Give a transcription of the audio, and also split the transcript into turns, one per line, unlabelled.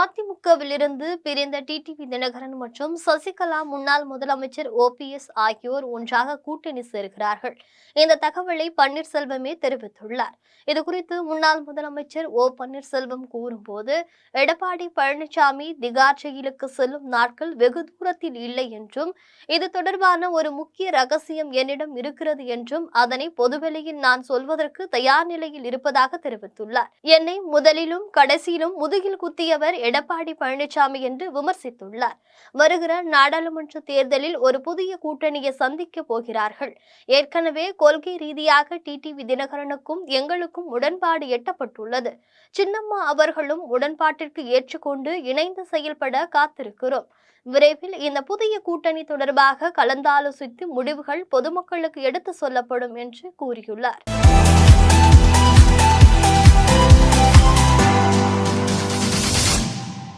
அதிமுகவிலிருந்து பிரிந்த டிடிவி தினகரன் மற்றும் சசிகலா முன்னாள் முதலமைச்சர் ஓபிஎஸ் ஆகியோர் ஒன்றாக கூட்டணி சேர்கிறார்கள். இந்த தகவலை பன்னீர்செல்வமே தெரிவித்துள்ளார். இதுகுறித்து முன்னாள் முதலமைச்சர் ஓ பன்னீர்செல்வம் கூறும்போது, எடப்பாடி பழனிசாமி திகார் ஜெயிலுக்கு செல்லும் நாட்கள் வெகு தூரத்தில் இல்லை என்றும், இது தொடர்பான ஒரு முக்கிய ரகசியம் என்னிடம் இருக்கிறது என்றும், அதனை பொதுவெளியில் நான் சொல்வதற்கு தயார் நிலையில் இருப்பதாக தெரிவித்துள்ளார். என்னை முதலிலும் கடைசியிலும் முதுகில் குத்தியவர் எடப்பாடி பழனிசாமி என்று விமர்சித்துள்ளார். வருகிற நாடாளுமன்ற தேர்தலில் ஒரு புதிய கூட்டணியை சந்திக்க போகிறார்கள். ஏற்கனவே கொள்கை ரீதியாக டிடிவி தினகரனுக்கும் எங்களுக்கும் உடன்பாடு எட்டப்பட்டுள்ளது. சின்னம்மா அவர்களும் உடன்பாட்டிற்கு ஏற்றுக்கொண்டு இணைந்து செயல்பட காத்திருக்கிறோம். விரைவில் இந்த புதிய கூட்டணி தொடர்பாக கலந்தாலோசித்து முடிவுகள் பொதுமக்களுக்கு எடுத்து சொல்லப்படும் என்று கூறியுள்ளார்.